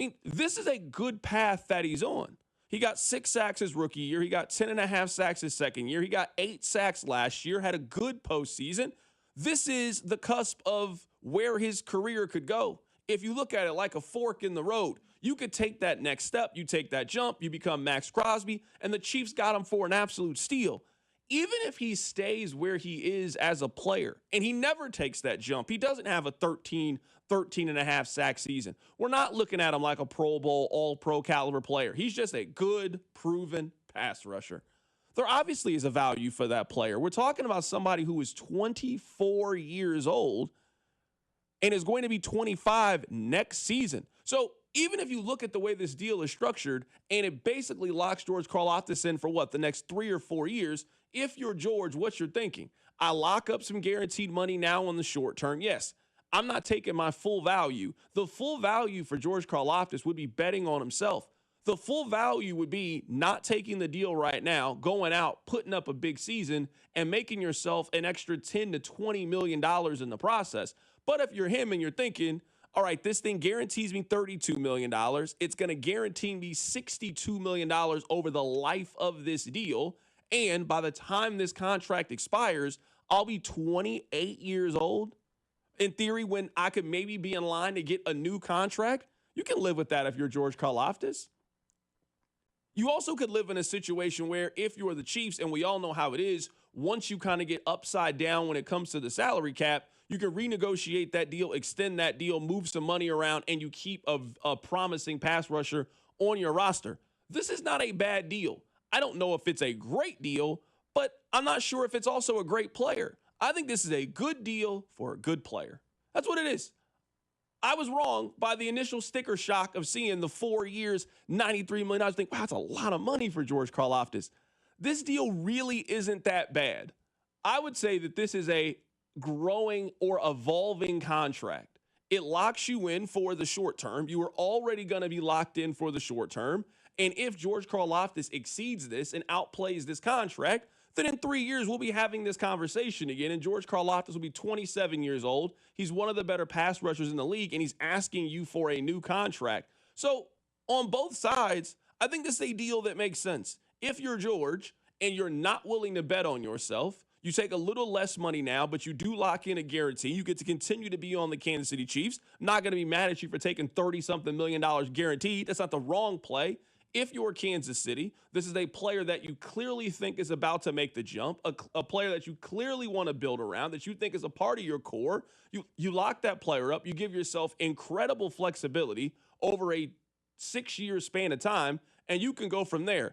mean, this is a good path that he's on. He got 6 sacks his rookie year. He got 10.5 sacks his second year. He got 8 sacks last year, had a good postseason. This is the cusp of where his career could go. If you look at it like a fork in the road, you could take that next step. You take that jump. You become Max Crosby, and the Chiefs got him for an absolute steal. Even if he stays where he is as a player, and he never takes that jump, he doesn't have a 13 and a half sack season. We're not looking at him like a Pro Bowl, all-pro caliber player. He's just a good, proven pass rusher. There obviously is a value for that player. We're talking about somebody who is 24 years old and is going to be 25 next season. So even if you look at the way this deal is structured, and it basically locks George Karlaftis in for the next 3 or 4 years, if you're George, what you're thinking? I lock up some guaranteed money now on the short term. Yes, I'm not taking my full value. The full value for George Karlaftis would be betting on himself. The full value would be not taking the deal right now, going out, putting up a big season, and making yourself an extra $10 to $20 million in the process. But if you're him and you're thinking, all right, this thing guarantees me $32 million. It's going to guarantee me $62 million over the life of this deal. And by the time this contract expires, I'll be 28 years old. In theory, when I could maybe be in line to get a new contract, you can live with that if you're George Karlaftis. You also could live in a situation where if you're the Chiefs, and we all know how it is, once you kind of get upside down when it comes to the salary cap, you can renegotiate that deal, extend that deal, move some money around, and you keep a promising pass rusher on your roster. This is not a bad deal. I don't know if it's a great deal, but I'm not sure if it's also a great player. I think this is a good deal for a good player. That's what it is. I was wrong by the initial sticker shock of seeing the 4 years, $93 million. I was thinking, wow, that's a lot of money for George Karlaftis. This deal really isn't that bad. I would say that this is a growing or evolving contract. It locks you in for the short term. You are already going to be locked in for the short term. And if George Karlaftis exceeds this and outplays this contract, then in 3 years, we'll be having this conversation again. And George Karlaftis will be 27 years old. He's one of the better pass rushers in the league, and he's asking you for a new contract. So on both sides, I think this is a deal that makes sense. If you're George and you're not willing to bet on yourself, you take a little less money now, but you do lock in a guarantee. You get to continue to be on the Kansas City Chiefs. I'm not going to be mad at you for taking $30-something million guaranteed. That's not the wrong play. If you're Kansas City, this is a player that you clearly think is about to make the jump, a player that you clearly want to build around, that you think is a part of your core. You lock that player up. You give yourself incredible flexibility over a 6-year span of time, and you can go from there.